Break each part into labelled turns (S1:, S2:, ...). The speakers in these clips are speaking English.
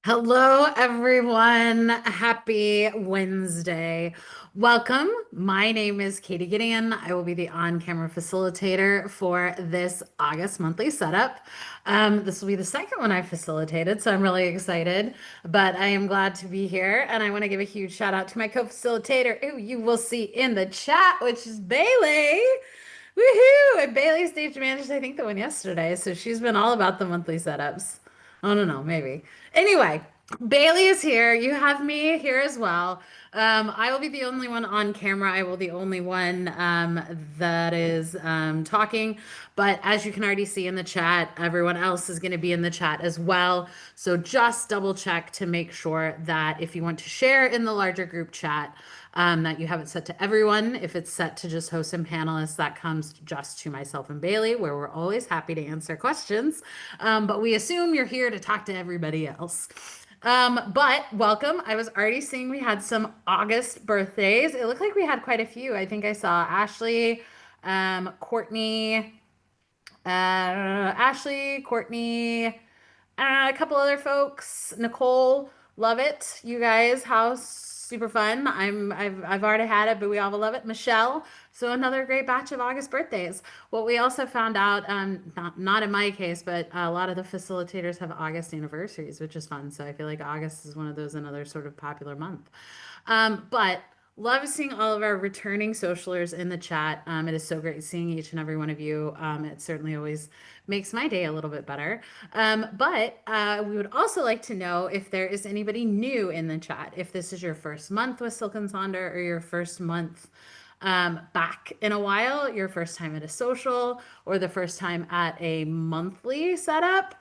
S1: Hello, everyone. Happy Wednesday. Welcome. My name is Katie Gideon. I will be the on-camera facilitator for this August monthly setup. This will be the second one I facilitated, so I'm really excited, but I am glad to be here. And I want to give a huge shout out to my co-facilitator, who you will see in the chat, which is Bailey. Woohoo! And Bailey stage managed, I think, the one yesterday. So she's been all about the monthly setups. I don't know, maybe. Anyway, Bailey is here. You have me here as well. I will be the only one on camera. I will be the only one that is talking. But as you can already see in the chat, everyone else is going to be in the chat as well. So just double check to make sure that if you want to share in the larger group chat, that you have it set to everyone. If it's set to just hosts and panelists, that comes just to myself and Bailey, where we're always happy to answer questions. But we assume you're here to talk to everybody else. But welcome. I was already seeing we had some August birthdays. It looked like we had quite a few. I think I saw Courtney, Courtney, a couple other folks. Nicole, love it. You guys, how super fun. I've already had it, but we all love it. Michelle, so another great batch of August birthdays. What we also found out, not in my case, but a lot of the facilitators have August anniversaries, which is fun. So I feel like August is one of those another sort of popular month. But love seeing all of our returning socialers in the chat. It is so great seeing each and every one of you. It certainly always makes my day a little bit better. But we would also like to know if there is anybody new in the chat. If this is your first month with Silk and Sonder or your first month back in a while, your first time at a social, or the first time at a monthly setup.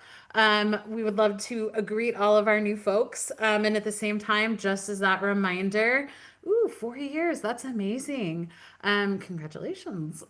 S1: We would love to greet all of our new folks. And at the same time, just as that reminder, ooh, 4 years, that's amazing. Congratulations.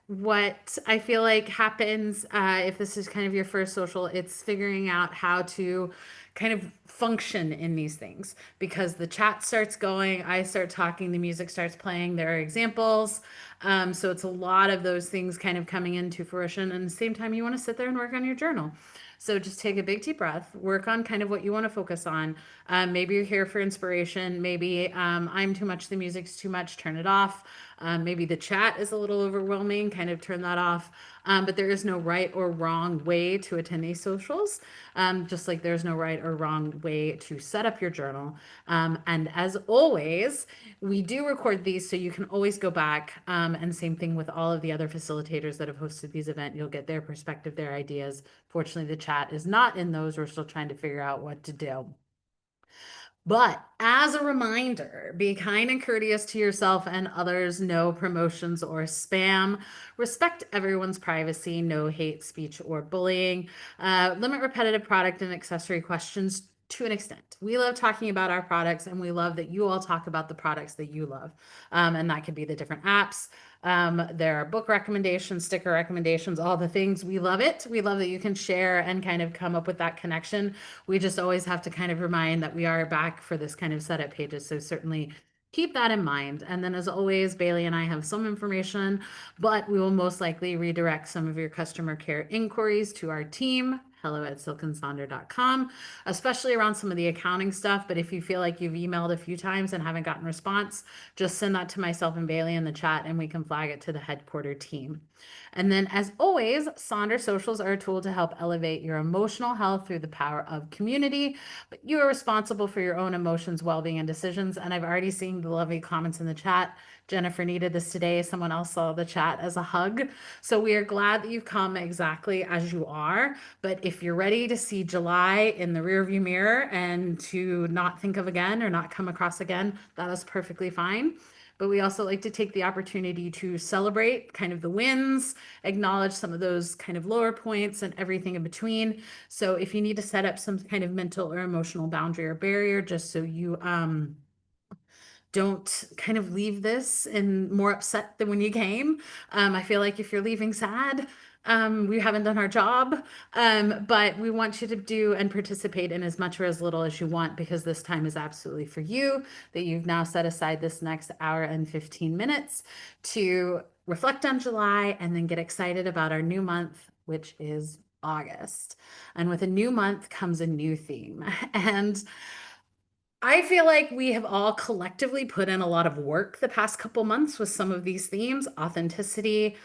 S1: What I feel like happens if this is kind of your first social, it's figuring out how to kind of function in these things because the chat starts going, I start talking, the music starts playing, there are examples. So it's a lot of those things kind of coming into fruition. And at the same time, you want to sit there and work on your journal. So just take a big deep breath, work on kind of what you want to focus on. Maybe you're here for inspiration. Maybe I'm too much, the music's too much, turn it off. Maybe the chat is a little overwhelming, kind of turn that off. But there is no right or wrong way to attend these socials, just like there's no right or wrong way to set up your journal. And as always, we do record these so you can always go back. And same thing with all of the other facilitators that have hosted these events. You'll get their perspective, their ideas. Fortunately, the chat is not in those. We're still trying to figure out what to do. But as a reminder, be kind and courteous to yourself and others. No promotions or spam. Respect everyone's privacy. No hate speech or bullying. Limit repetitive product and accessory questions to an extent. We love talking about our products and we love that you all talk about the products that you love. And that could be the different apps. There are book recommendations, sticker recommendations, all the things. We love it. We love that you can share and kind of come up with that connection. We just always have to kind of remind that we are back for this kind of setup pages. So certainly keep that in mind. And then as always, Bailey and I have some information, but we will most likely redirect some of your customer care inquiries to our team. Hello@silkandsonder.com, especially around some of the accounting stuff. But if you feel like you've emailed a few times and haven't gotten response, just send that to myself and Bailey in the chat and we can flag it to the headquarter team. And then, as always, Sonder Socials are a tool to help elevate your emotional health through the power of community. But you are responsible for your own emotions, well being, and decisions. And I've already seen the lovely comments in the chat. Jennifer needed this today. Someone else saw the chat as a hug. So we are glad that you've come exactly as you are. But if you're ready to see July in the rearview mirror and to not think of again or not come across again, that is perfectly fine. But we also like to take the opportunity to celebrate kind of the wins, acknowledge some of those kind of lower points and everything in between. So if you need to set up some kind of mental or emotional boundary or barrier, just so you don't kind of leave this and more upset than when you came. I feel like if you're leaving sad, we haven't done our job. But we want you to do and participate in as much or as little as you want because this time is absolutely for you, that you've now set aside this next hour and 15 minutes to reflect on July and then get excited about our new month, which is August. And with a new month comes a new theme. And I feel like we have all collectively put in a lot of work the past couple months with some of these themes: authenticity,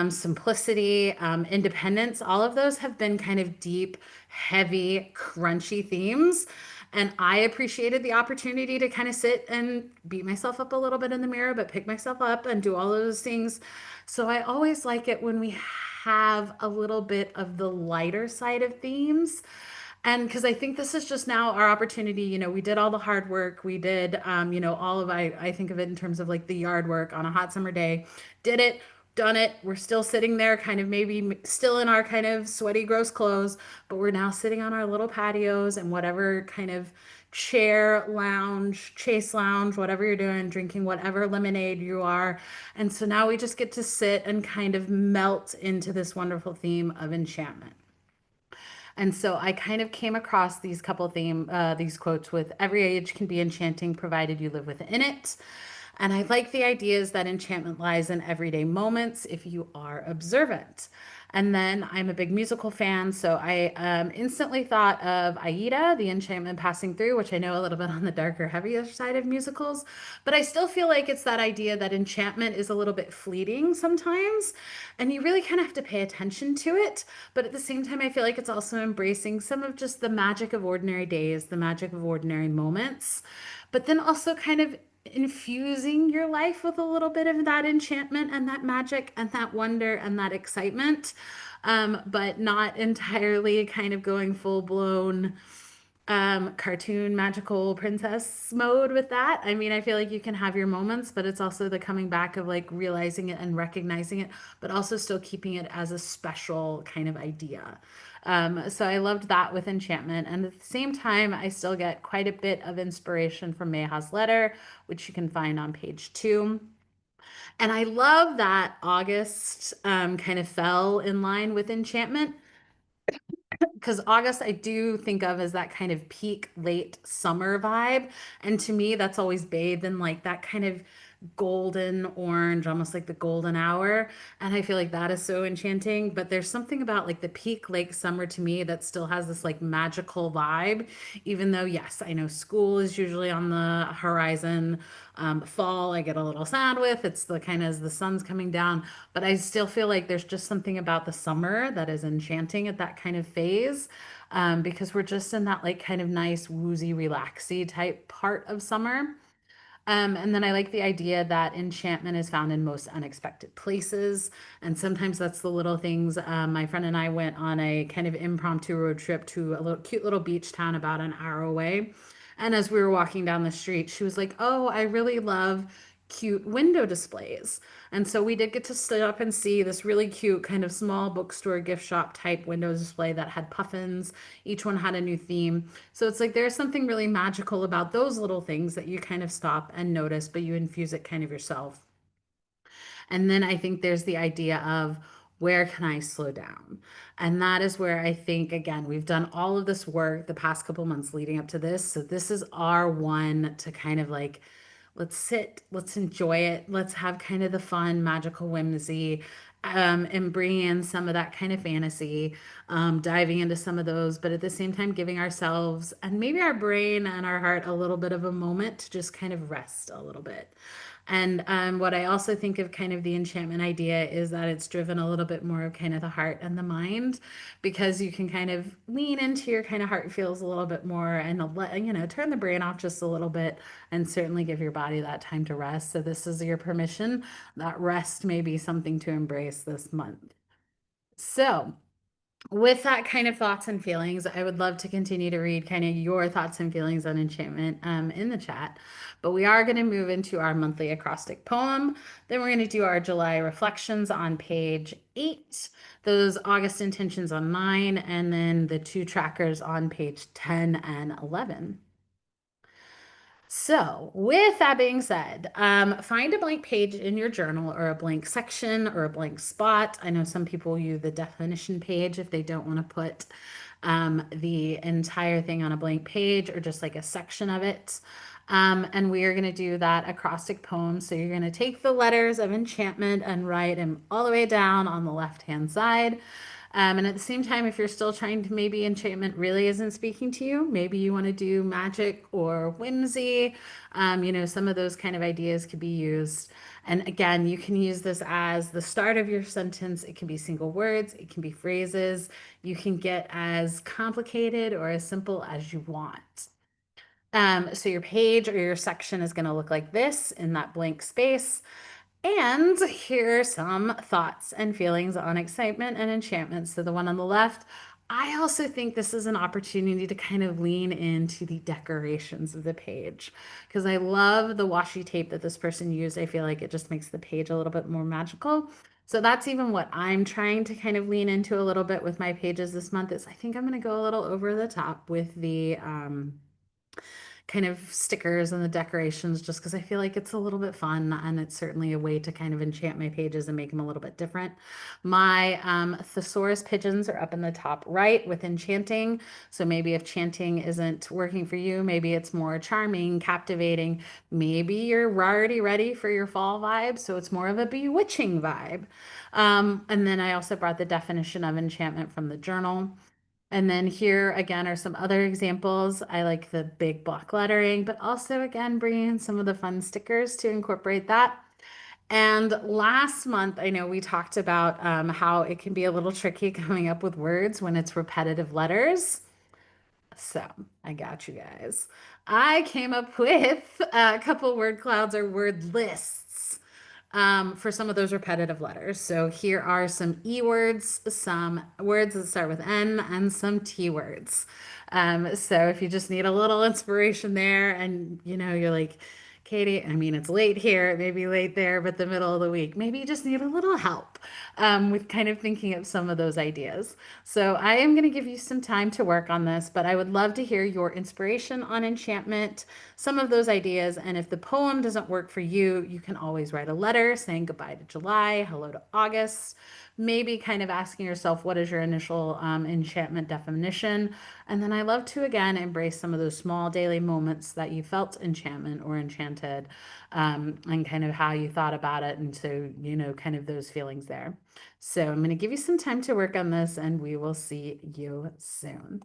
S1: simplicity, independence. All of those have been kind of deep, heavy, crunchy themes. And I appreciated the opportunity to kind of sit and beat myself up a little bit in the mirror, but pick myself up and do all of those things. So I always like it when we have a little bit of the lighter side of themes. And because I think this is just now our opportunity, we did all the hard work. We did, all of, I think of it in terms of like the yard work on a hot summer day. Did it, done it. We're still sitting there, kind of maybe still in our kind of sweaty, gross clothes, but we're now sitting on our little patios and whatever kind of chair, lounge, chase lounge, whatever you're doing, drinking whatever lemonade you are. And so now we just get to sit and kind of melt into this wonderful theme of enchantment. And so I kind of came across these quotes with every age can be enchanting provided you live within it. And I like the ideas that enchantment lies in everyday moments if you are observant. And then I'm a big musical fan, so I instantly thought of Aida, the enchantment passing through, which I know a little bit on the darker, heavier side of musicals. But I still feel like it's that idea that enchantment is a little bit fleeting sometimes, and you really kind of have to pay attention to it. But at the same time, I feel like it's also embracing some of just the magic of ordinary days, the magic of ordinary moments, but then also kind of infusing your life with a little bit of that enchantment and that magic and that wonder and that excitement, but not entirely kind of going full blown cartoon magical princess mode with that. I mean, I feel like you can have your moments, but it's also the coming back of like realizing it and recognizing it, but also still keeping it as a special kind of idea. So I loved that with enchantment. And at the same time, I still get quite a bit of inspiration from Mayha's letter, which you can find on page 2. And I love that August kind of fell in line with enchantment, because August I do think of as that kind of peak late summer vibe. And to me, that's always bathed in like that kind of golden orange, almost like the golden hour. And I feel like that is so enchanting. But there's something about like the peak late summer to me that still has this like magical vibe, even though, yes, I know school is usually on the horizon. Fall, I get a little sad with. It's the kind of as the sun's coming down, but I still feel like there's just something about the summer that is enchanting at that kind of phase, because we're just in that like kind of nice, woozy, relaxy type part of summer. And then I like the idea that enchantment is found in most unexpected places. And sometimes that's the little things. My friend and I went on a kind of impromptu road trip to a little cute little beach town about an hour away. And as we were walking down the street, she was like, "Oh, I really love cute window displays." And so we did get to stop and see this really cute kind of small bookstore gift shop type window display that had puffins. Each one had a new theme. So it's like there's something really magical about those little things that you kind of stop and notice, but you infuse it kind of yourself. And then I think there's the idea of where can I slow down? And that is where I think, again, we've done all of this work the past couple months leading up to this. So this is our one to kind of like, let's sit, let's enjoy it, let's have kind of the fun, magical whimsy. And bring in some of that kind of fantasy, diving into some of those, but at the same time, giving ourselves and maybe our brain and our heart a little bit of a moment to just kind of rest a little bit. And what I also think of kind of the enchantment idea is that it's driven a little bit more of kind of the heart and the mind, because you can kind of lean into your kind of heart feels a little bit more and let, turn the brain off just a little bit and certainly give your body that time to rest. So this is your permission. That rest may be something to embrace this month. So with that kind of thoughts and feelings, I would love to continue to read kind of your thoughts and feelings on enchantment in the chat. But we are going to move into our monthly acrostic poem. Then we're going to do our July reflections on page 8, those August intentions on 9, and then the 2 trackers on page 10 and 11. So, with that being said, find a blank page in your journal or a blank section or a blank spot. I know some people use the definition page if they don't want to put the entire thing on a blank page or just like a section of it. And we are going to do that acrostic poem. So, you're going to take the letters of enchantment and write them all the way down on the left-hand side. And at the same time, if you're still trying to, maybe enchantment really isn't speaking to you, maybe you want to do magic or whimsy. Some of those kind of ideas could be used. And again, you can use this as the start of your sentence. It can be single words, it can be phrases. You can get as complicated or as simple as you want. So your page or your section is going to look like this in that blank space. And here are some thoughts and feelings on excitement and enchantment. So the one on the left, I also think this is an opportunity to kind of lean into the decorations of the page because I love the washi tape that this person used. I feel like it just makes the page a little bit more magical. So that's even what I'm trying to kind of lean into a little bit with my pages this month is I think I'm going to go a little over the top with the kind of stickers and the decorations just because I feel like it's a little bit fun and it's certainly a way to kind of enchant my pages and make them a little bit different. My thesaurus pigeons are up in the top right with enchanting. So maybe if chanting isn't working for you, maybe it's more charming, captivating. Maybe you're already ready for your fall vibe. So it's more of a bewitching vibe. And then I also brought the definition of enchantment from the journal. And then here again are some other examples. I like the big block lettering, but also again, bringing in some of the fun stickers to incorporate that. And last month, I know we talked about how it can be a little tricky coming up with words when it's repetitive letters. So I got you guys. I came up with a couple word clouds or word lists for some of those repetitive letters. So here are some E words, some words that start with N, and some T words. So if you just need a little inspiration there and you're like, Katie, I mean, it's late here, it may be late there, but the middle of the week, maybe you just need a little help with kind of thinking of some of those ideas. So I am going to give you some time to work on this, but I would love to hear your inspiration on enchantment, some of those ideas. And if the poem doesn't work for you, you can always write a letter saying goodbye to July, hello to August, maybe kind of asking yourself, what is your initial enchantment definition? And then I love to, again, embrace some of those small daily moments that you felt enchantment or enchanted and kind of how you thought about it. And so, kind of those feelings there. So I'm going to give you some time to work on this and we will see you soon.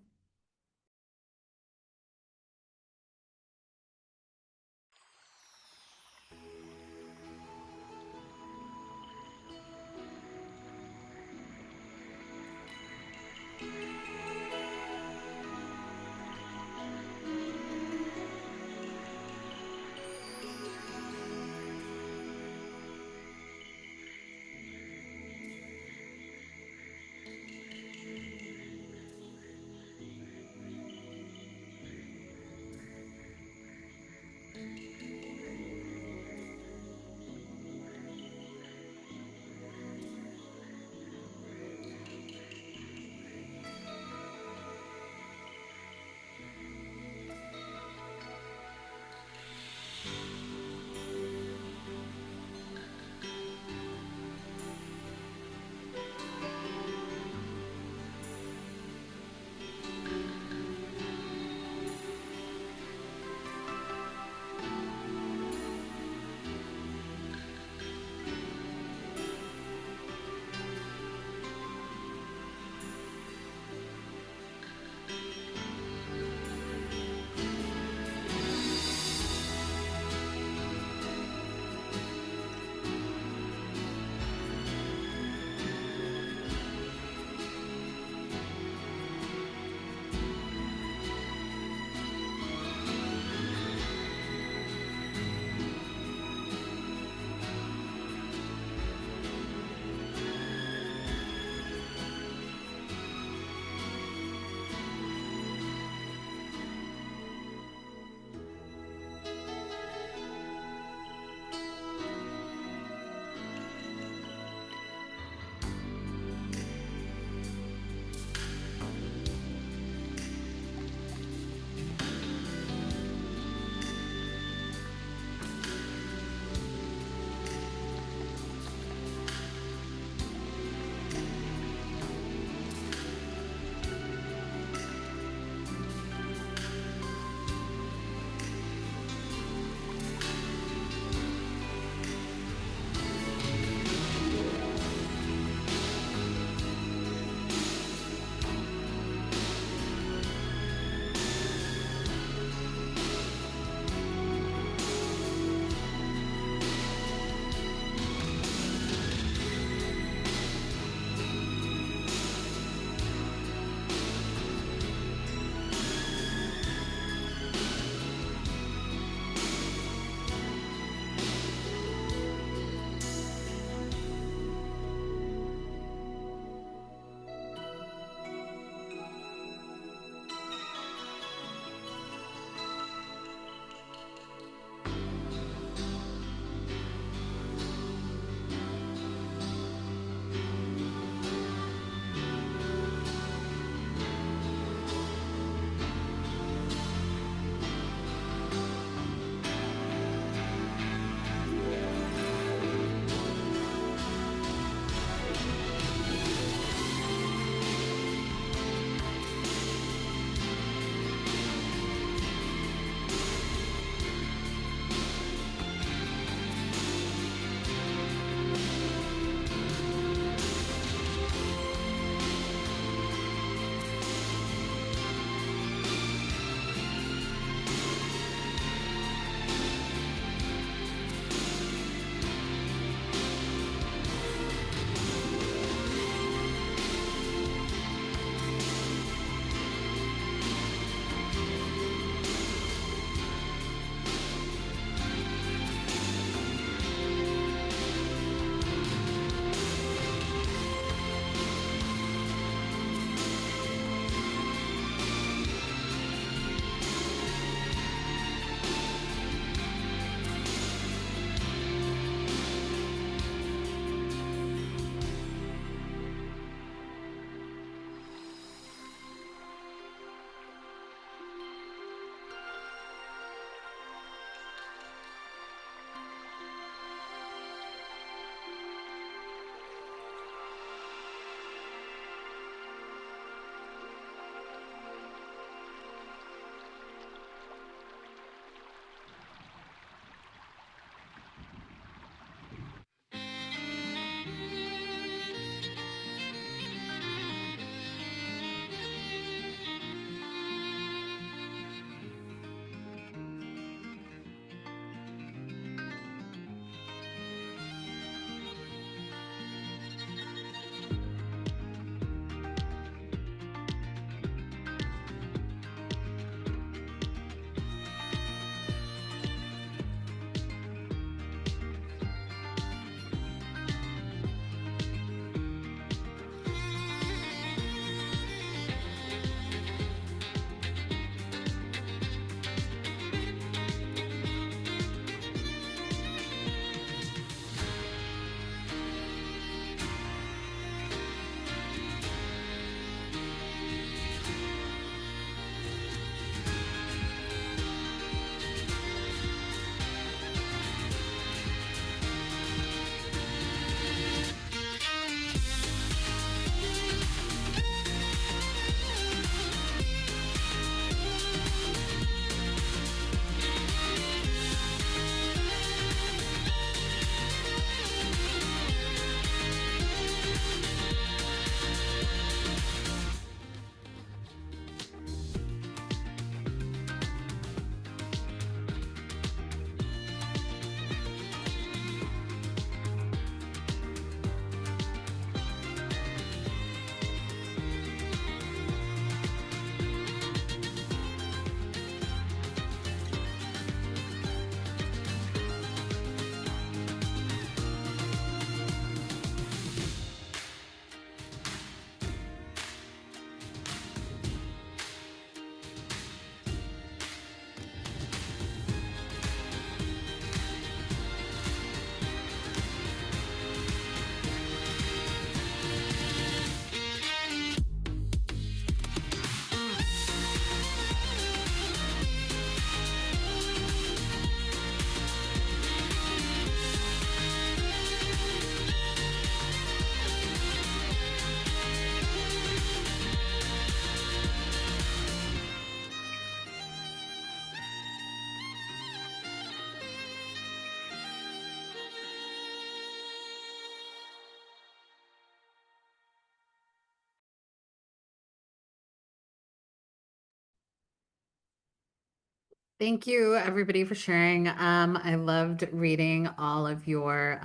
S1: Thank you, everybody, for sharing. I loved reading all of your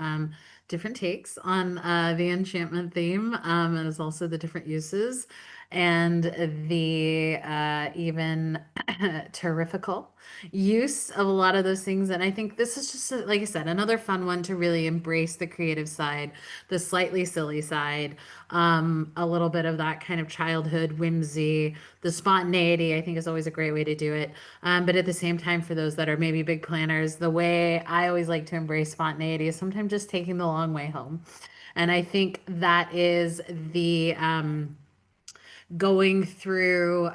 S1: different takes on the enchantment theme, and as also the different uses and the even terrifical use of a lot of those things. And I think this is just, like I said, another fun one to really embrace the creative side, the slightly silly side, a little bit of that kind of childhood whimsy, the spontaneity, I think is always a great way to do it. But at the same time, for those that are maybe big planners, the way I always like to embrace spontaneity is sometimes just taking the long way home. And I think that is the going through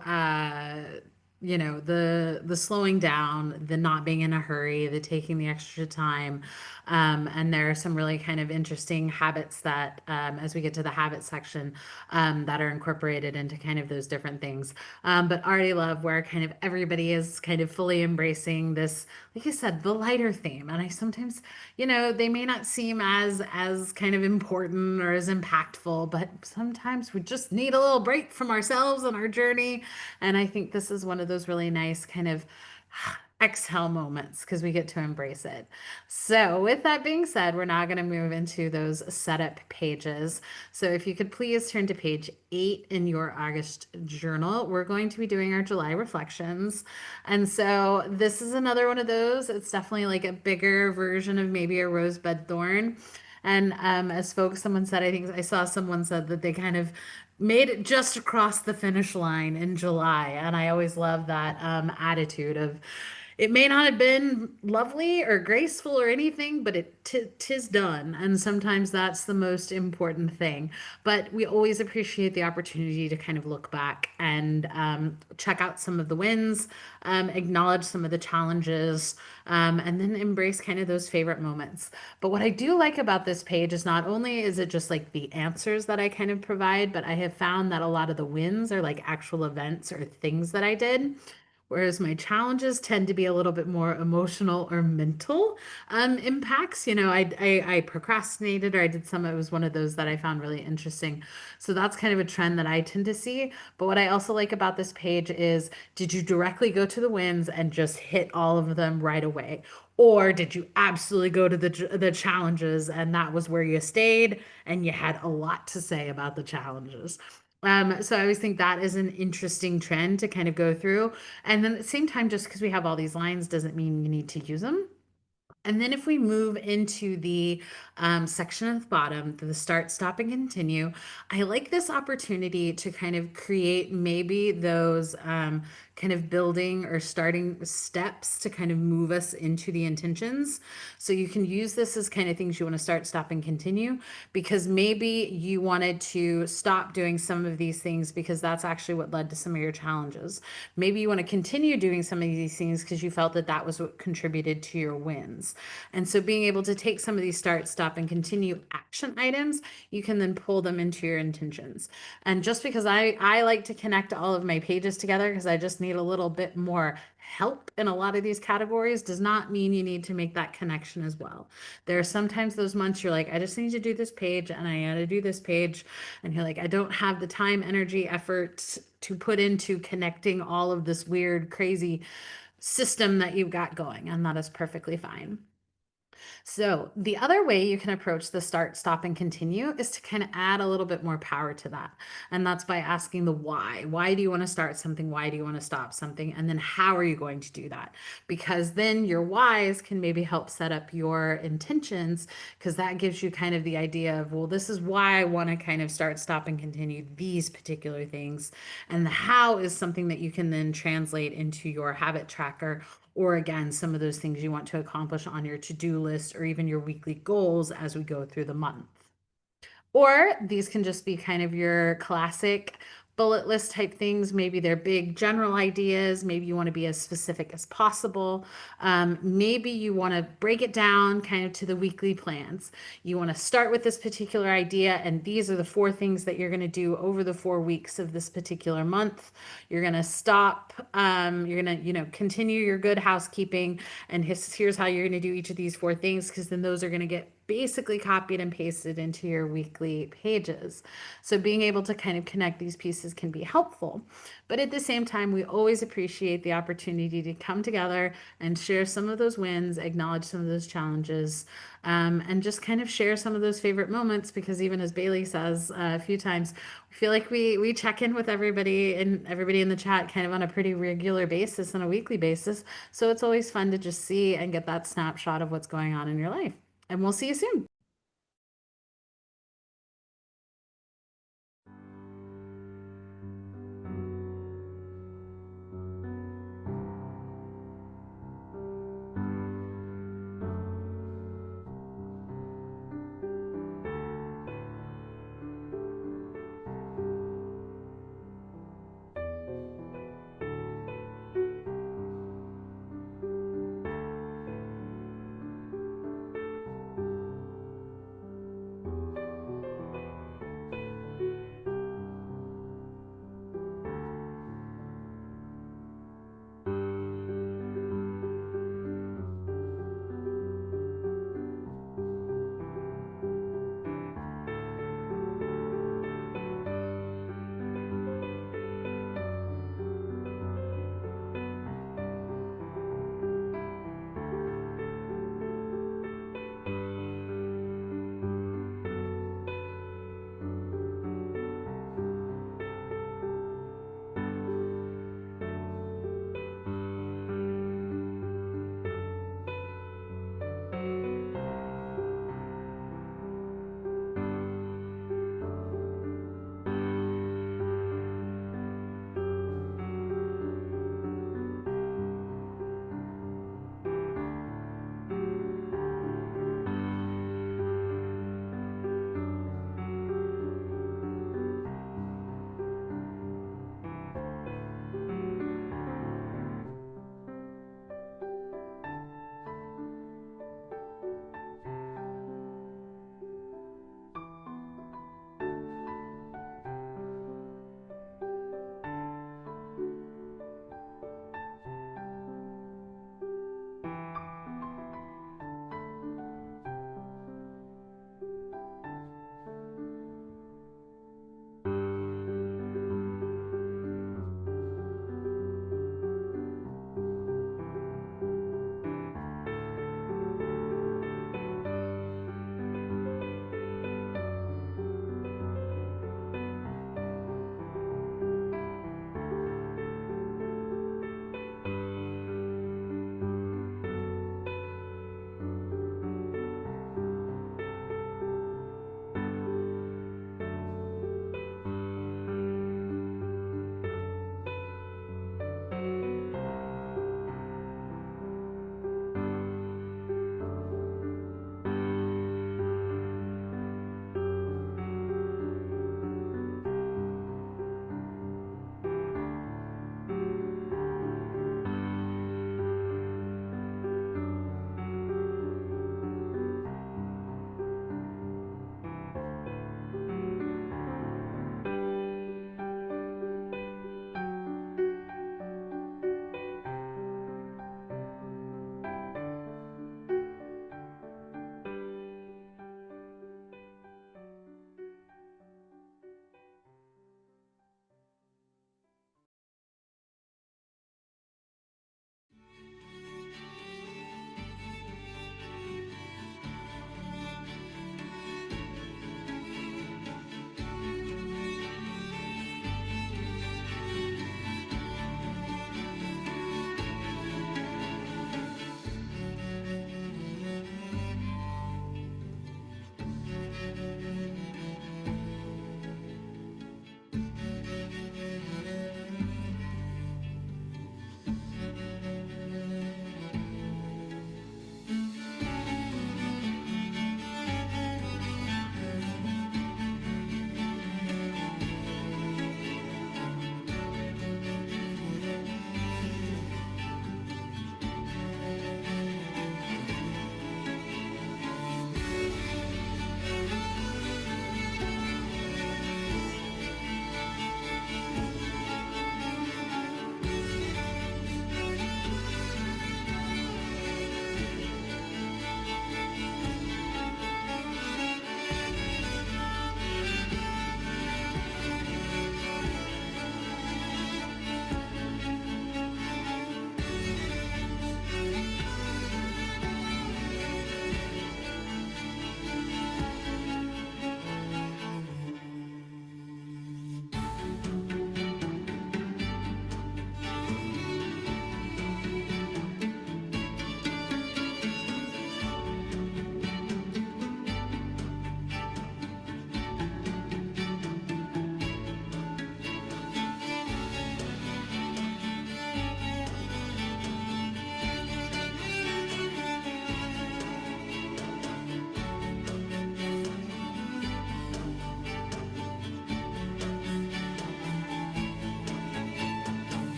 S1: the slowing down, the not being in a hurry, the taking the extra time. And there are some really kind of interesting habits that as we get to the habit section that are incorporated into kind of those different things. But already love where kind of everybody is kind of fully embracing this, like I said, the lighter theme. And I sometimes, they may not seem as kind of important or as impactful, but sometimes we just need a little break from ourselves and our journey. And I think this is one of those really nice kind of exhale moments because we get to embrace it. So, with that being said, we're now going to move into those setup pages. So, if you could please turn to page 8 in your August journal, we're going to be doing our July reflections. And so, this is another one of those. It's definitely like a bigger version of maybe a rosebud thorn. And as folks, someone said, I think I saw someone said that they kind of made it just across the finish line in July. And I always love that attitude of it may not have been lovely or graceful or anything, but tis done. And sometimes that's the most important thing. But we always appreciate the opportunity to kind of look back and check out some of the wins, acknowledge some of the challenges, and then embrace kind of those favorite moments. But what I do like about this page is not only is it just like the answers that I kind of provide, but I have found that a lot of the wins are like actual events or things that I did. Whereas my challenges tend to be a little bit more emotional or mental impacts. I procrastinated or I did some, it was one of those that I found really interesting. So that's kind of a trend that I tend to see. But what I also like about this page is did you directly go to the wins and just hit all of them right away? Or did you absolutely go to the challenges and that was where you stayed and you had a lot to say about the challenges? So I always think that is an interesting trend to kind of go through. And then at the same time, just because we have all these lines doesn't mean you need to use them. And then if we move into the section at the bottom, the start, stop, and continue, I like this opportunity to kind of create maybe those kind of building or starting steps to kind of move us into the intentions. So you can use this as kind of things you want to start, stop, and continue because maybe you wanted to stop doing some of these things because that's actually what led to some of your challenges. Maybe you want to continue doing some of these things because you felt that that was what contributed to your wins. And so being able to take some of these start, stop, and continue action items, you can then pull them into your intentions. And just because I like to connect all of my pages together because I just need a little bit more help in a lot of these categories does not mean you need to make that connection as well. There are sometimes those months you're like, I just need to do this page and I gotta do this page. And you're like, I don't have the time, energy, effort to put into connecting all of this weird, crazy system that you've got going. And that is perfectly fine. So, the other way you can approach the start, stop, and continue is to kind of add a little bit more power to that. And that's by asking the why. Why do you want to start something? Why do you want to stop something? And then how are you going to do that? Because then your whys can maybe help set up your intentions, because that gives you kind of the idea of, well, this is why I want to kind of start, stop, and continue these particular things. And the how is something that you can then translate into your habit tracker or again, some of those things you want to accomplish on your to-do list or even your weekly goals as we go through the month. Or these can just be kind of your classic bullet list type things. Maybe they're big general ideas. Maybe you want to be as specific as possible. Maybe you want to break it down kind of to the weekly plans. You want to start with this particular idea, and these are the 4 things that you're going to do over the 4 weeks of this particular month. You're going to stop. You're going to, continue your good housekeeping, and here's how you're going to do each of these 4 things because then those are going to get basically copied and pasted into your weekly pages. So being able to kind of connect these pieces can be helpful. But at the same time, we always appreciate the opportunity to come together and share some of those wins, acknowledge some of those challenges, and just kind of share some of those favorite moments. Because even as Bailey says a few times, we feel like we check in with everybody in the chat kind of on a pretty regular basis, on a weekly basis. So it's always fun to just see and get that snapshot of what's going on in your life. And we'll see you soon.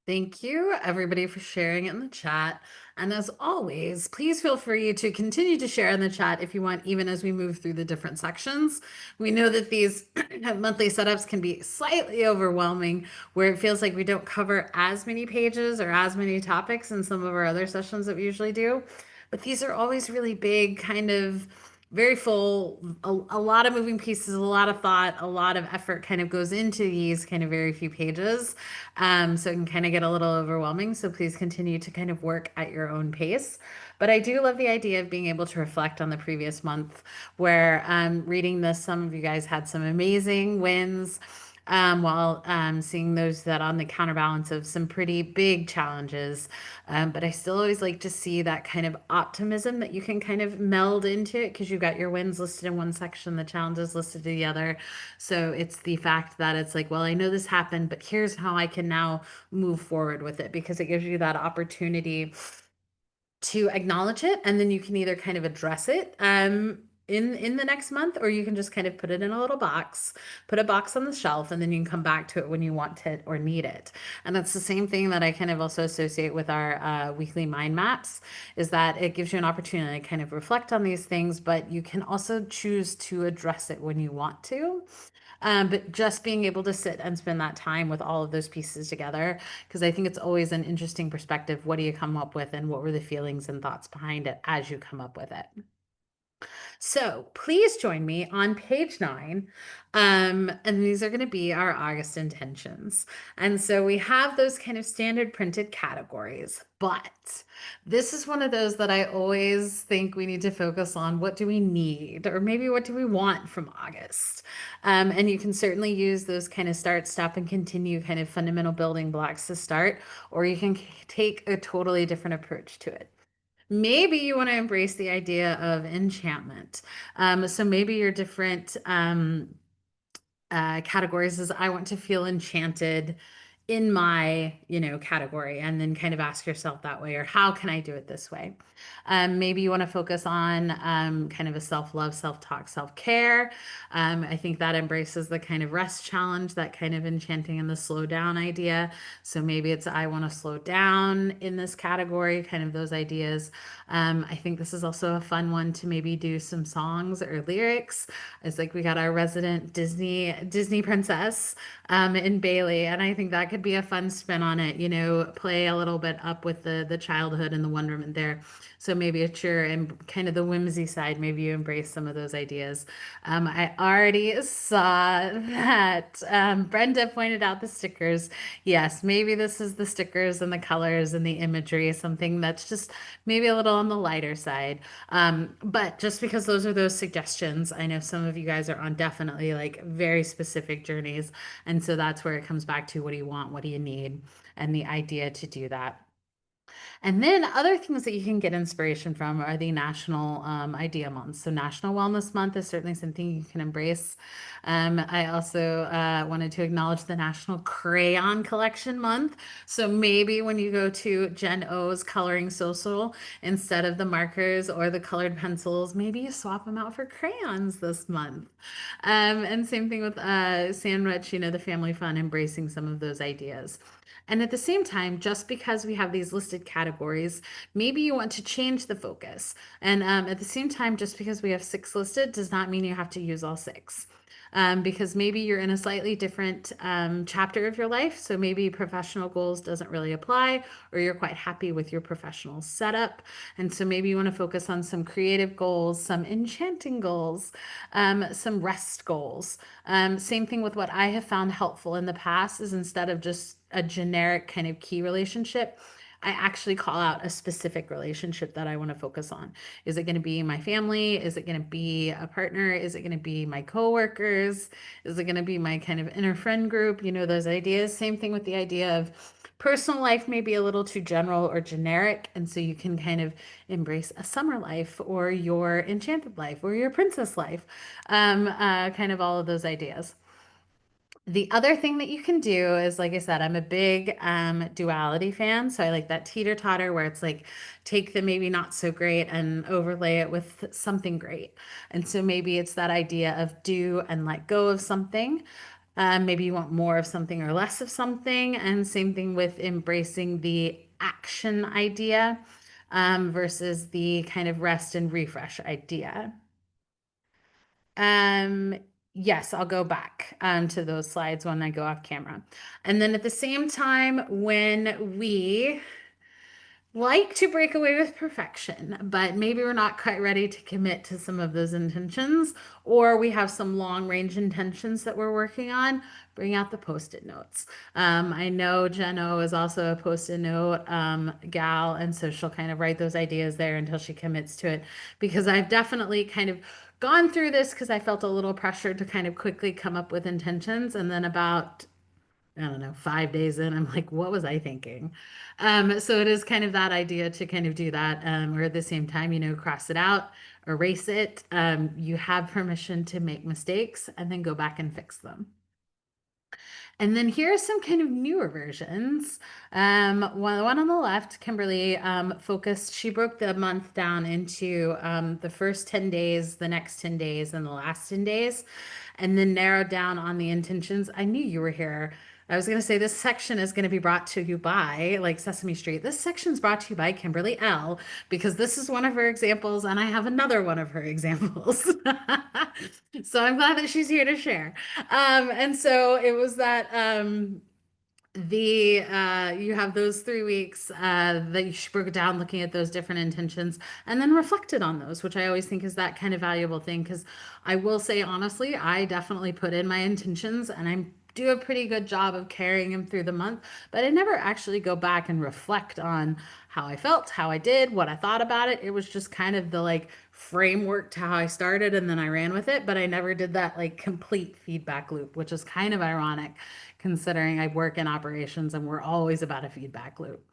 S1: Thank you, everybody, for sharing it in the chat. And as always, please feel free to continue to share in the chat if you want, even as we move through the different sections. We know that these monthly setups can be slightly overwhelming, where it feels like we don't cover as many pages or as many topics in some of our other sessions that we usually do. But these are always really big, kind of very full, a lot of moving pieces, a lot of thought, a lot of effort kind of goes into these kind of very few pages. So it can kind of get a little overwhelming. So please continue to kind of work at your own pace. But I do love the idea of being able to reflect on the previous month, where reading this, some of you guys had some amazing wins. While seeing those that on the counterbalance of some pretty big challenges. But I still always like to see that kind of optimism that you can kind of meld into it because you've got your wins listed in one section, the challenges listed in the other. So it's the fact that it's like, well, I know this happened, but here's how I can now move forward with it because it gives you that opportunity to acknowledge it, and then you can either kind of address it in the next month, or you can just kind of put it in a little box, put a box on the shelf, and then you can come back to it when you want it or need it. And that's the same thing that I kind of also associate with our weekly mind maps, is that it gives you an opportunity to kind of reflect on these things, but you can also choose to address it when you want to. But just being able to sit and spend that time with all of those pieces together, because I think it's always an interesting perspective. What do you come up with, and what were the feelings and thoughts behind it as you come up with it? So please join me on page 9. And these are going to be our August intentions. And so we have those kind of standard printed categories, but this is one of those that I always think we need to focus on. What do we need? Or maybe what do we want from August? And you can certainly use those kind of start, stop, and continue kind of fundamental building blocks to start, or you can take a totally different approach to it. Maybe you want to embrace the idea of enchantment. So maybe your different categories is I want to feel enchanted in my, category, and then kind of ask yourself that way, or how can I do it this way? Maybe you want to focus on kind of a self-love, self-talk, self-care. I think that embraces the kind of rest challenge, that kind of enchanting and the slow down idea. So maybe it's I want to slow down in this category, kind of those ideas. I think this is also a fun one to maybe do some songs or lyrics. It's like we got our resident Disney princess in Bailey, and I think that could be a fun spin on it. Play a little bit up with the childhood and the wonderment there. So maybe it's your and kind of the whimsy side. Maybe you embrace some of those ideas. I already saw that Brenda pointed out the stickers. Yes, maybe this is the stickers and the colors and the imagery, something that's just maybe a little on the lighter side. But just because those are those suggestions, I know some of you guys are on definitely like very specific journeys. And so that's where it comes back to what do you want? What do you need? And the idea to do that. And then other things that you can get inspiration from are the National Idea Month. So National Wellness Month is certainly something you can embrace. I also wanted to acknowledge the National Crayon Collection Month. So maybe when you go to Jen O's Coloring Social, instead of the markers or the colored pencils, maybe you swap them out for crayons this month. And same thing with Sandwich, the family fun, embracing some of those ideas. And at the same time, just because we have these listed categories, maybe you want to change the focus. And at the same time, just because we have 6 listed does not mean you have to use all 6. Because maybe you're in a slightly different chapter of your life. So maybe professional goals doesn't really apply, or you're quite happy with your professional setup. And so maybe you want to focus on some creative goals, some enchanting goals, some rest goals. Same thing with what I have found helpful in the past is instead of just a generic kind of key relationship, I actually call out a specific relationship that I want to focus on. Is it going to be my family? Is it going to be a partner? Is it going to be my coworkers? Is it going to be my kind of inner friend group? Those ideas. Same thing with the idea of personal life may be a little too general or generic. And so you can kind of embrace a summer life or your enchanted life or your princess life, kind of all of those ideas. The other thing that you can do is, like I said, I'm a big duality fan. So I like that teeter-totter where it's like take the maybe not so great and overlay it with something great. And so maybe it's that idea of do and let go of something. Maybe you want more of something or less of something. And same thing with embracing the action idea versus the kind of rest and refresh idea. Um, yes, I'll go back to those slides when I go off camera. And then at the same time, when we like to break away with perfection, but maybe we're not quite ready to commit to some of those intentions, or we have some long range intentions that we're working on. Bring out the post-it notes. I know Jeno is also a post-it note gal, and so she'll kind of write those ideas there until she commits to it. Because I've definitely kind of gone through this because I felt a little pressure to kind of quickly come up with intentions, and then about I don't know, 5 days in, I'm like, what was I thinking? So it is kind of that idea to kind of do that, or at the same time, cross it out, erase it. You have permission to make mistakes and then go back and fix them. And then here are some kind of newer versions. One on the left, Kimberly focused, she broke the month down into the first 10 days, the next 10 days, and the last 10 days, and then narrowed down on the intentions. I knew you were here. I was going to say this section is going to be brought to you by, like Sesame Street. This section is brought to you by Kimberly L, because this is one of her examples, and I have another one of her examples. So I'm glad that she's here to share. And so it was that the you have those 3 weeks that you broke it down looking at those different intentions and then reflected on those, which I always think is that kind of valuable thing. Because I will say honestly, I definitely put in my intentions and I do a pretty good job of carrying them through the month, but I never actually go back and reflect on how I felt, how I did, what I thought about it. It was just kind of the like framework to how I started and then I ran with it, but I never did that like complete feedback loop, which is kind of ironic considering I work in operations and we're always about a feedback loop.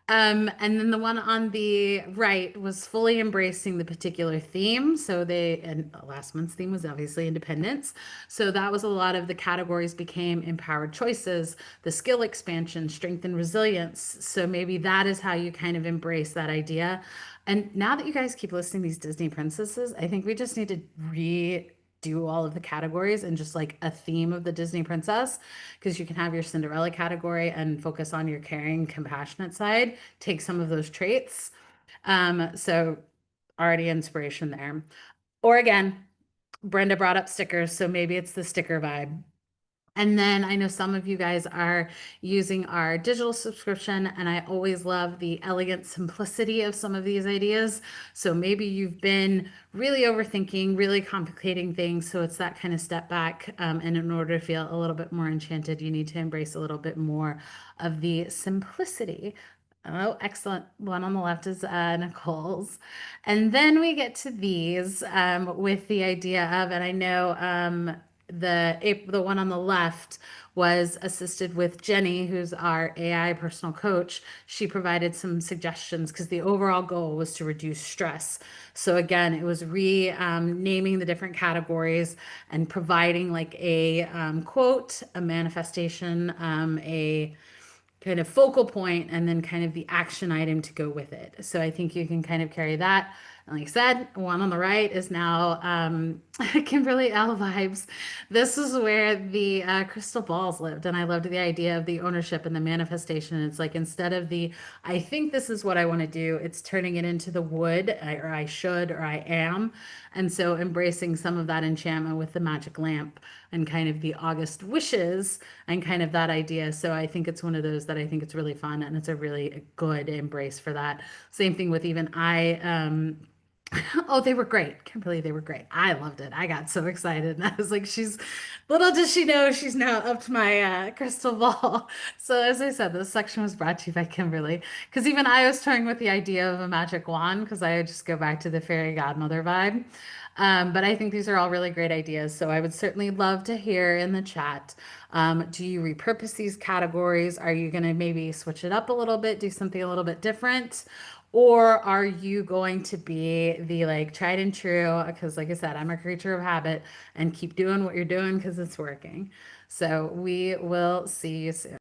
S1: And then the one on the right was fully embracing the particular theme. So and last month's theme was obviously independence. So that was a lot of the categories became empowered choices, the skill expansion, strength and resilience. So maybe that is how you kind of embrace that idea. And now that you guys keep listing these Disney princesses, I think we just need to redo all of the categories and just like a theme of the Disney princess, because you can have your Cinderella category and focus on your caring, compassionate side, take some of those traits. So already inspiration there. Or again, Brenda brought up stickers, so maybe it's the sticker vibe. And then I know some of you guys are using our digital subscription, and I always love the elegant simplicity of some of these ideas. So maybe you've been really overthinking, really complicating things. So it's that kind of step back. And in order to feel a little bit more enchanted, you need to embrace a little bit more of the simplicity. Oh, excellent. One on the left is Nicole's. And then we get to these with the idea of, and I know the one on the left was assisted with Jenny, who's our AI personal coach. She provided some suggestions because the overall goal was to reduce stress. So again, it was naming the different categories and providing like a quote, a manifestation, a kind of focal point, and then kind of the action item to go with it. So I think you can kind of carry that. And like I said, one on the right is now Kimberly L vibes. This is where the crystal balls lived. And I loved the idea of the ownership and the manifestation. It's like instead of the, I think this is what I want to do, it's turning it into the would, or I should, or I am. And so embracing some of that enchantment with the magic lamp and kind of the August wishes and kind of that idea. So I think it's one of those that I think it's really fun and it's a really good embrace for that. Same thing with even oh, they were great. Kimberly, they were great. I loved it. I got so excited. And I was like, little does she know, she's now up to my crystal ball. So, as I said, this section was brought to you by Kimberly. Because even I was toying with the idea of a magic wand because I would just go back to the fairy godmother vibe. But I think these are all really great ideas. So, I would certainly love to hear in the chat. Do you repurpose these categories? Are you going to maybe switch it up a little bit, do something a little bit different? Or are you going to be the like tried and true? Because, like I said, I'm a creature of habit and keep doing what you're doing because it's working. So we will see you soon.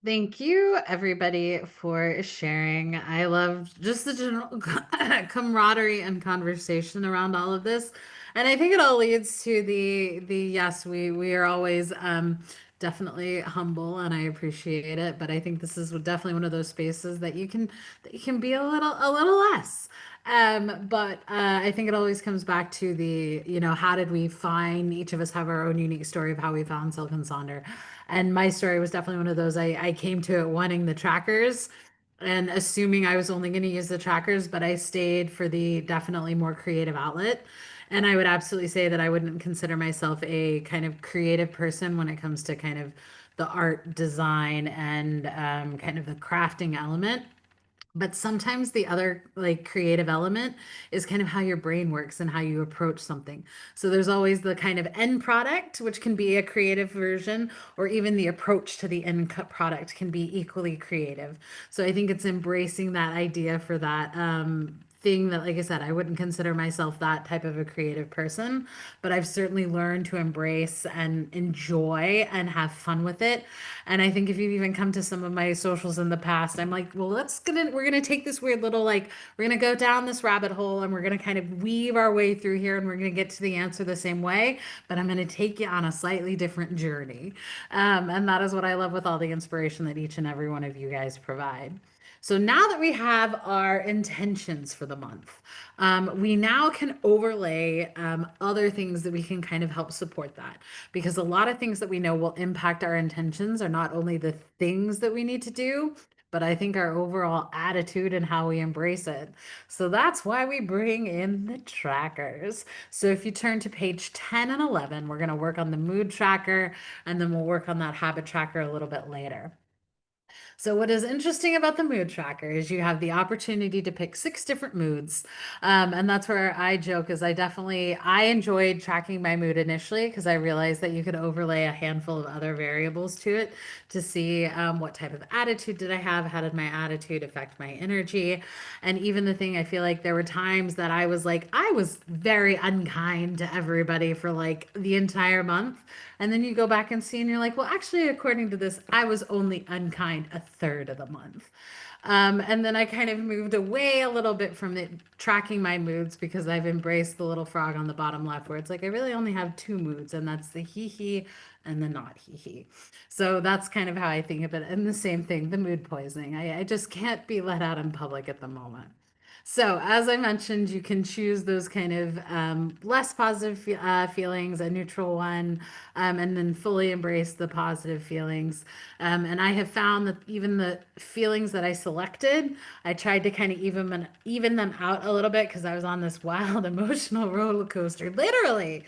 S1: Thank you, everybody, for sharing. I love just the general camaraderie and conversation around all of this, and I think it all leads to the yes, we are always definitely humble, and I appreciate it. But I think this is definitely one of those spaces that you can be a little less. But I think it always comes back to the, how did we find, each of us have our own unique story of how we found Silk and Sonder. And my story was definitely one of those. I came to it wanting the trackers and assuming I was only going to use the trackers, but I stayed for the definitely more creative outlet. And I would absolutely say that I wouldn't consider myself a kind of creative person when it comes to kind of the art design and kind of the crafting element. But sometimes the other like creative element is kind of how your brain works and how you approach something. So there's always the kind of end product, which can be a creative version, or even the approach to the end cut product can be equally creative. So I think it's embracing that idea for that thing that, like I said, I wouldn't consider myself that type of a creative person, but I've certainly learned to embrace and enjoy and have fun with it. And I think if you've even come to some of my socials in the past, I'm like, well, we're gonna take this weird little like we're gonna go down this rabbit hole and we're gonna kind of weave our way through here and we're gonna get to the answer the same way, but I'm gonna take you on a slightly different journey. And that is what I love with all the inspiration that each and every one of you guys provide. So now that we have our intentions for the month, we now can overlay other things that we can kind of help support that. Because a lot of things that we know will impact our intentions are not only the things that we need to do, but I think our overall attitude and how we embrace it. So that's why we bring in the trackers. So if you turn to page 10 and 11, we're going to work on the mood tracker and then we'll work on that habit tracker a little bit later. So, what is interesting about the mood tracker is you have the opportunity to pick 6 different moods. And that's where I joke is I enjoyed tracking my mood initially because I realized that you could overlay a handful of other variables to it to see what type of attitude did I have? How did my attitude affect my energy? And even the thing I feel like there were times that I was very unkind to everybody for like the entire month. And then you go back and see, and you're like, well, actually, according to this, I was only unkind a third of the month. And then I kind of moved away a little bit from it, tracking my moods because I've embraced the little frog on the bottom left, where it's like I really only have 2 moods, and that's the hee hee and the not hee hee. So that's kind of how I think of it. And the same thing, the mood poisoning. I just can't be let out in public at the moment. So, as I mentioned, you can choose those kind of less positive feelings, a neutral one, and then fully embrace the positive feelings. And I have found that even the feelings that I selected, I tried to kind of even them out a little bit because I was on this wild emotional roller coaster, literally,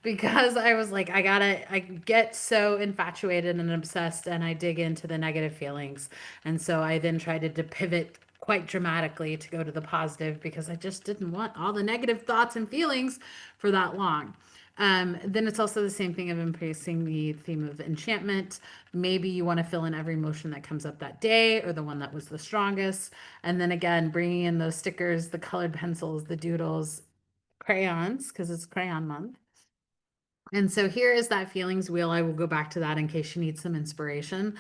S1: because I was like, I get so infatuated and obsessed, and I dig into the negative feelings. And so I then tried to pivot quite dramatically to go to the positive because I just didn't want all the negative thoughts and feelings for that long. Then it's also the same thing of embracing the theme of enchantment. Maybe you want to fill in every emotion that comes up that day or the one that was the strongest. And then again, bringing in those stickers, the colored pencils, the doodles, crayons, because it's crayon month. And so here is that feelings wheel. I will go back to that in case you need some inspiration,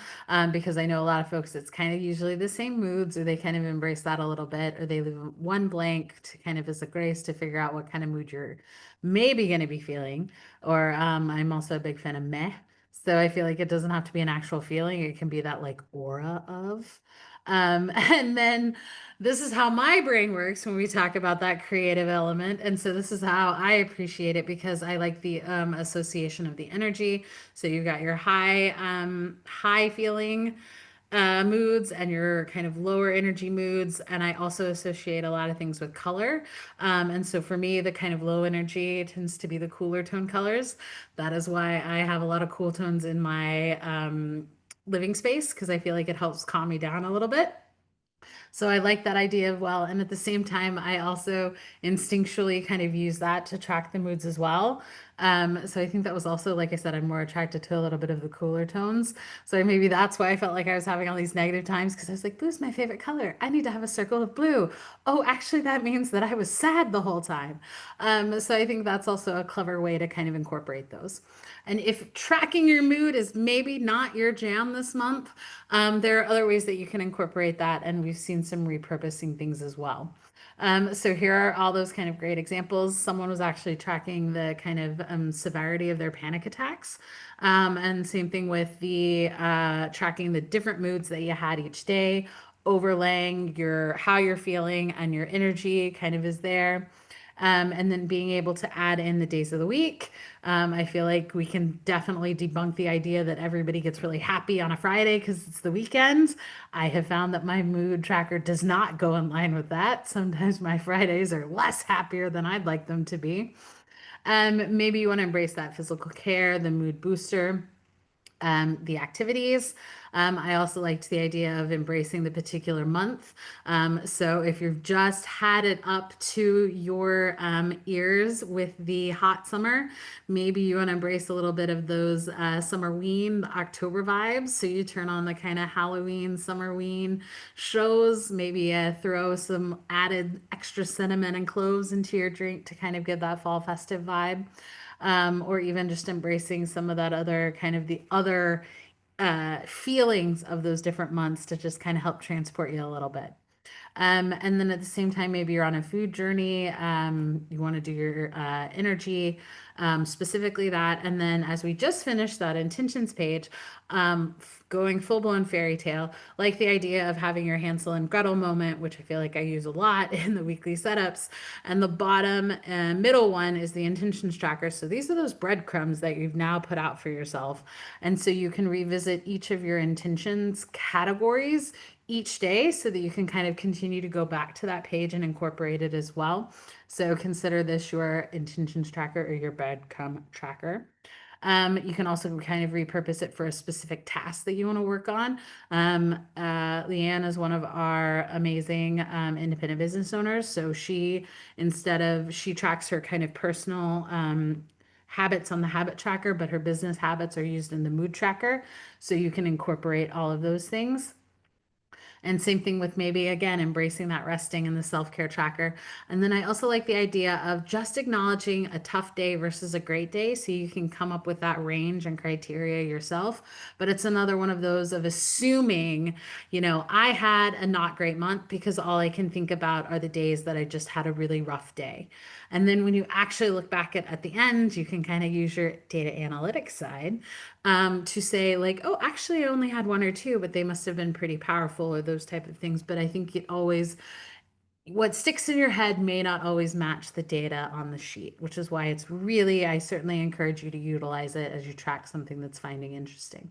S1: because I know a lot of folks, it's kind of usually the same moods, or they kind of embrace that a little bit, or they leave one blank to kind of as a grace to figure out what kind of mood you're maybe going to be feeling. Or I'm also a big fan of meh. So I feel like it doesn't have to be an actual feeling, it can be that like aura of. And then this is how my brain works when we talk about that creative element. And so this is how I appreciate it because I like the association of the energy. So you've got your high feeling moods and your kind of lower energy moods. And I also associate a lot of things with color. And so for me, the kind of low energy tends to be the cooler tone colors. That is why I have a lot of cool tones in my living space because I feel like it helps calm me down a little bit. So I like that idea of well, and at the same time, I also instinctually kind of use that to track the moods as well. So I think that was also, like I said, I'm more attracted to a little bit of the cooler tones. So maybe that's why I felt like I was having all these negative times because I was like, blue's my favorite color. I need to have a circle of blue. Oh, actually, that means that I was sad the whole time. So I think that's also a clever way to kind of incorporate those. And if tracking your mood is maybe not your jam this month, there are other ways that you can incorporate that, and we've seen some repurposing things as well. So here are all those kind of great examples. Someone was actually tracking the kind of severity of their panic attacks. And same thing with the tracking the different moods that you had each day, overlaying your how you're feeling and your energy kind of is there. And then being able to add in the days of the week. I feel like we can definitely debunk the idea that everybody gets really happy on a Friday because it's the weekend. I have found that my mood tracker does not go in line with that. Sometimes my Fridays are less happier than I'd like them to be. Maybe you want to embrace that physical care, the mood booster, the activities. I also liked the idea of embracing the particular month. So if you've just had it up to your ears with the hot summer, maybe you want to embrace a little bit of those summerween, October vibes. So you turn on the kind of Halloween, summerween shows, maybe throw some added extra cinnamon and cloves into your drink to kind of give that fall festive vibe, or even just embracing some of that other kind of the other feelings of those different months to just kind of help transport you a little bit. And then at the same time, maybe you're on a food journey. You want to do your energy, specifically that. And then as we just finished that intentions page, going full blown fairy tale, like the idea of having your Hansel and Gretel moment, which I feel like I use a lot in the weekly setups. And the bottom and middle one is the intentions tracker. So these are those breadcrumbs that you've now put out for yourself. And so you can revisit each of your intentions categories each day so that you can kind of continue to go back to that page and incorporate it as well. So consider this your intentions tracker or your breadcrumb tracker. You can also kind of repurpose it for a specific task that you want to work on. Leanne is one of our amazing independent business owners. So she tracks her kind of personal habits on the habit tracker, but her business habits are used in the mood tracker. So you can incorporate all of those things. And same thing with maybe again embracing that resting and the self-care tracker. And then I also like the idea of just acknowledging a tough day versus a great day so you can come up with that range and criteria yourself. But it's another one of those of assuming, I had a not great month because all I can think about are the days that I just had a really rough day. And then when you actually look back at the end, you can kind of use your data analytics side to say like, oh, actually I only had one or two, but they must have been pretty powerful or those type of things. But I think it always, what sticks in your head may not always match the data on the sheet, which is why it's really, I certainly encourage you to utilize it as you track something that's finding interesting.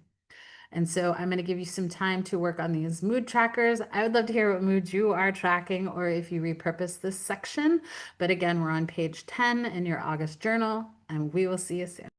S1: And so I'm going to give you some time to work on these mood trackers. I would love to hear what moods you are tracking or if you repurpose this section. But again, we're on page 10 in your August journal, and we will see you soon.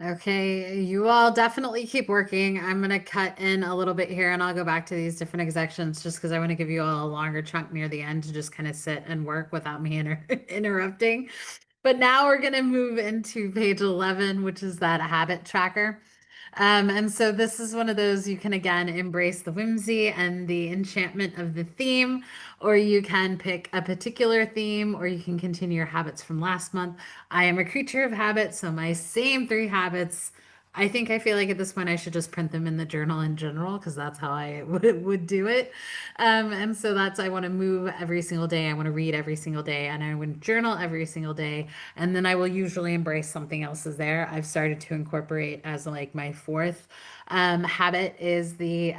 S1: Okay, you all definitely keep working. I'm going to cut in a little bit here and I'll go back to these different exections just because I want to give you all a longer chunk near the end to just kind of sit and work without me interrupting. But now we're going to move into page 11, which is that habit tracker. And so this is one of those you can again embrace the whimsy and the enchantment of the theme, or you can pick a particular theme, or you can continue your habits from last month. I am a creature of habit, so my same three habits. I think I feel like at this point I should just print them in the journal in general because that's how I would do it. And so that's I want to move every single day. I want to read every single day, and I want to journal every single day. And then I will usually embrace something else is there. I've started to incorporate as like my fourth habit is the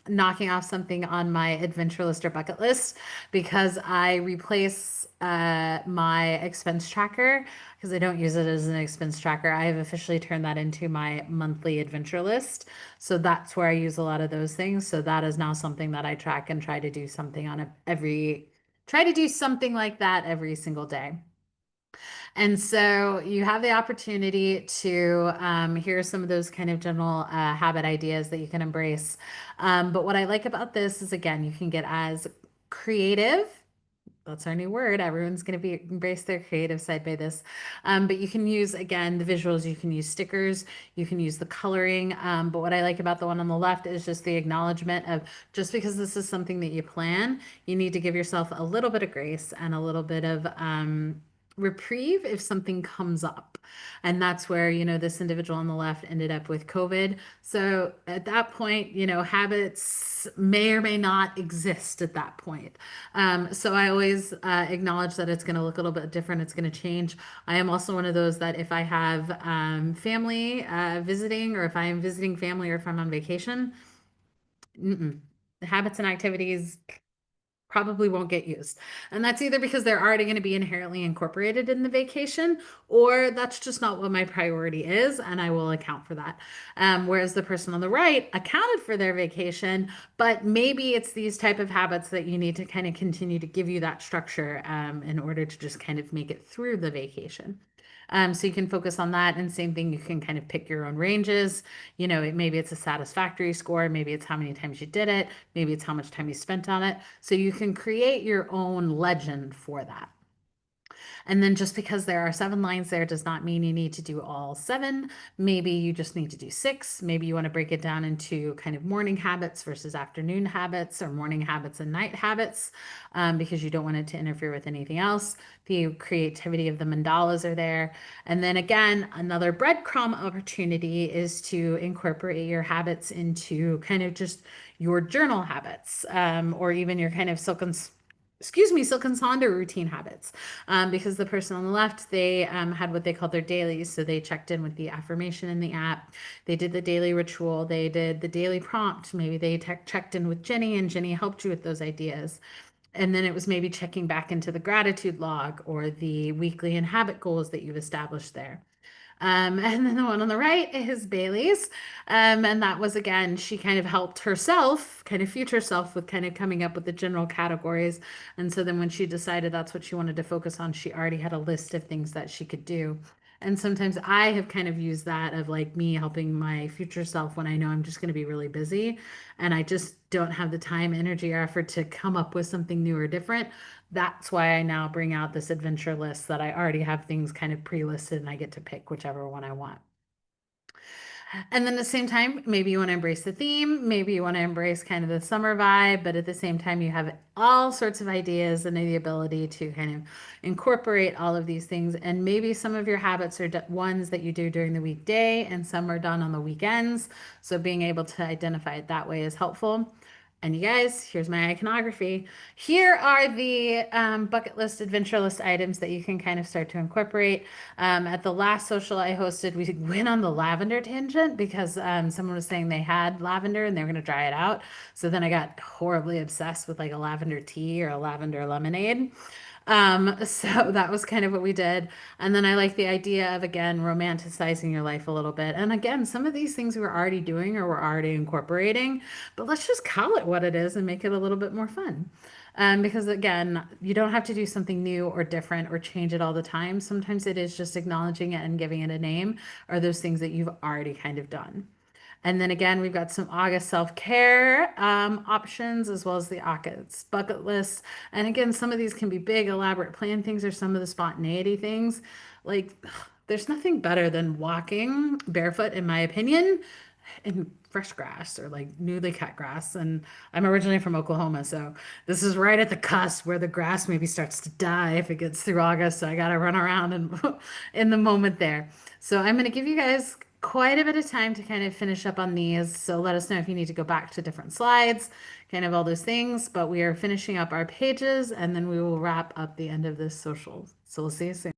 S1: knocking off something on my adventure list or bucket list because I replace my expense tracker because I don't use it as an expense tracker. I have officially turned that into my monthly adventure list. So that's where I use a lot of those things. So that is now something that I track and try to do something on try to do something like that every single day. And so you have the opportunity to hear some of those kind of general habit ideas that you can embrace. But what I like about this is, again, you can get as creative. That's our new word. Everyone's going to be embrace their creative side by this. But you can use, again, the visuals, you can use stickers, you can use the coloring. But what I like about the one on the left is just the acknowledgement of just because this is something that you plan, you need to give yourself a little bit of grace and a little bit of reprieve if something comes up. And that's where, this individual on the left ended up with COVID. So at that point, habits may or may not exist at that point. So I always acknowledge that it's going to look a little bit different. It's going to change. I am also one of those that if I have family visiting, or if I am visiting family, or if I'm on vacation, mm-mm. Habits and activities probably won't get used. And that's either because they're already going to be inherently incorporated in the vacation, or that's just not what my priority is, and I will account for that. Whereas the person on the right accounted for their vacation, but maybe it's these type of habits that you need to kind of continue to give you that structure in order to just kind of make it through the vacation. So you can focus on that. And same thing, you can kind of pick your own ranges. Maybe it's a satisfactory score, maybe it's how many times you did it, maybe it's how much time you spent on it. So you can create your own legend for that. And then just because there are 7 lines there does not mean you need to do all 7. Maybe you just need to do 6. Maybe you want to break it down into kind of morning habits versus afternoon habits, or morning habits and night habits, because you don't want it to interfere with anything else. The creativity of the mandalas are there. And then again, another breadcrumb opportunity is to incorporate your habits into kind of just your journal habits, or even your kind of silk and sonder routine habits, because the person on the left, they had what they called their dailies. So they checked in with the affirmation in the app, they did the daily ritual, they did the daily prompt, maybe they checked in with Jenny and Jenny helped you with those ideas. And then it was maybe checking back into the gratitude log or the weekly and habit goals that you've established there. And then the one on the right is Bailey's. And that was, again, she kind of helped herself, kind of future self, with kind of coming up with the general categories. And so then when she decided that's what she wanted to focus on, she already had a list of things that she could do. And sometimes I have kind of used that of like me helping my future self when I know I'm just going to be really busy and I just don't have the time, energy, or effort to come up with something new or different. That's why I now bring out this adventure list that I already have things kind of pre-listed and I get to pick whichever one I want. And then at the same time, maybe you want to embrace the theme, maybe you want to embrace kind of the summer vibe, but at the same time, you have all sorts of ideas and the ability to kind of incorporate all of these things. And maybe some of your habits are ones that you do during the weekday and some are done on the weekends. So being able to identify it that way is helpful. And you guys, here's my iconography. Here are the bucket list, adventure list items that you can kind of start to incorporate. At the last social I hosted, we went on the lavender tangent because someone was saying they had lavender and they were going to dry it out. So then I got horribly obsessed with like a lavender tea or a lavender lemonade. So that was kind of what we did. And then I like the idea of, again, romanticizing your life a little bit. And again, some of these things we were already doing or we're already incorporating, but let's just call it what it is and make it a little bit more fun. Because again, you don't have to do something new or different or change it all the time. Sometimes it is just acknowledging it and giving it a name, or those things that you've already kind of done. And then again, we've got some August self-care options as well as the August bucket list. And again, some of these can be big, elaborate plan things or some of the spontaneity things. Like, there's nothing better than walking barefoot, in my opinion, in fresh grass or like newly cut grass. And I'm originally from Oklahoma, so this is right at the cusp where the grass maybe starts to die if it gets through August. So I got to run around and in the moment there. So I'm going to give you guys quite a bit of time to kind of finish up on these. So let us know if you need to go back to different slides, kind of all those things. But we are finishing up our pages and then we will wrap up the end of this social. So we'll see you soon.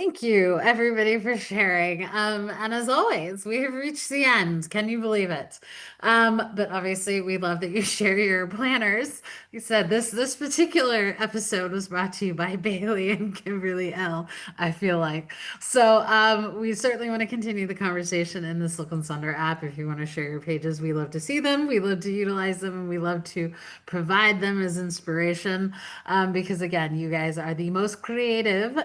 S1: Thank you, everybody, for sharing. And as always, we have reached the end. Can you believe it? But obviously, we love that you share your planners. You said this particular episode was brought to you by Bailey and Kimberly L. I feel like we certainly want to continue the conversation in the Silk and Sunder app. If you want to share your pages, we love to see them. We love to utilize them, and we love to provide them as inspiration. Because again, you guys are the most creative.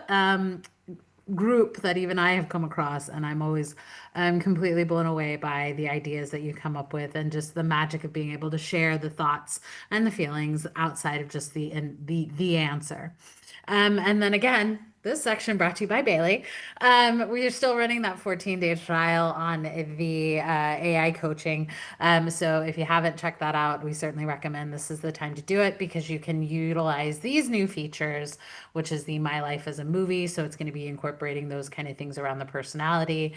S1: Group that even I have come across, and I'm always completely blown away by the ideas that you come up with and just the magic of being able to share the thoughts and the feelings outside of just the answer. And then again, this section brought to you by Bailey. We are still running that 14-day trial on the AI coaching. So if you haven't checked that out, we certainly recommend this is the time to do it because you can utilize these new features, which is the My Life as a Movie. So it's going to be incorporating those kind of things around the personality.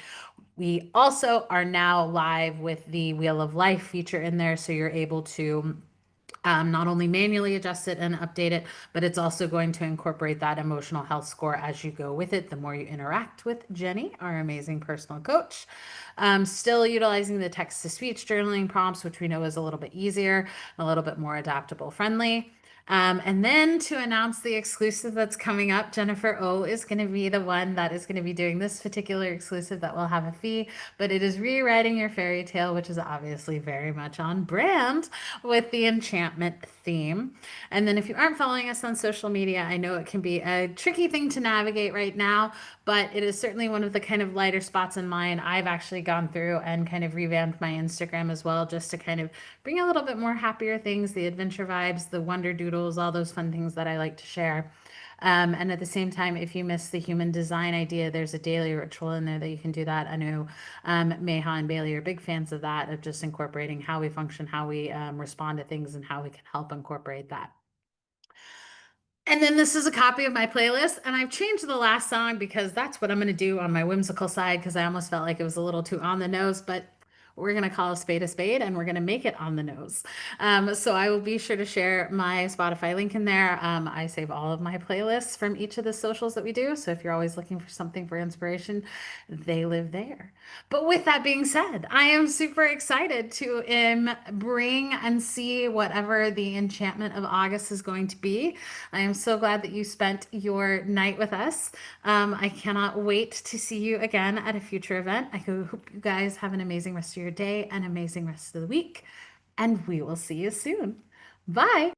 S1: We also are now live with the Wheel of Life feature in there. So you're able to not only manually adjust it and update it, but it's also going to incorporate that emotional health score as you go with it, the more you interact with Jenny, our amazing personal coach. Still utilizing the text to speech journaling prompts, which we know is a little bit easier, a little bit more adaptable friendly. And then to announce the exclusive that's coming up, Jennifer O is going to be the one that is going to be doing this particular exclusive that will have a fee, but it is rewriting your fairy tale, which is obviously very much on brand with the enchantment theme. And then if you aren't following us on social media, I know it can be a tricky thing to navigate right now, but it is certainly one of the kind of lighter spots in mine. I've actually gone through and kind of revamped my Instagram as well, just to kind of bring a little bit more happier things, the adventure vibes, the wonder doodles, all those fun things that I like to share. And at the same time, if you miss the human design idea, there's a daily ritual in there that you can do that. I know Meha and Bailey are big fans of that, of just incorporating how we function, how we respond to things, and how we can help incorporate that. And then this is a copy of my playlist, and I've changed the last song because that's what I'm going to do on my whimsical side because I almost felt like it was a little too on the nose, but we're going to call a spade, and we're going to make it on the nose. So I will be sure to share my Spotify link in there. I save all of my playlists from each of the socials that we do. So if you're always looking for something for inspiration, they live there. But with that being said, I am super excited to bring and see whatever the enchantment of August is going to be. I am so glad that you spent your night with us. I cannot wait to see you again at a future event. I hope you guys have an amazing rest of your day and amazing rest of the week, and we will see you soon. Bye.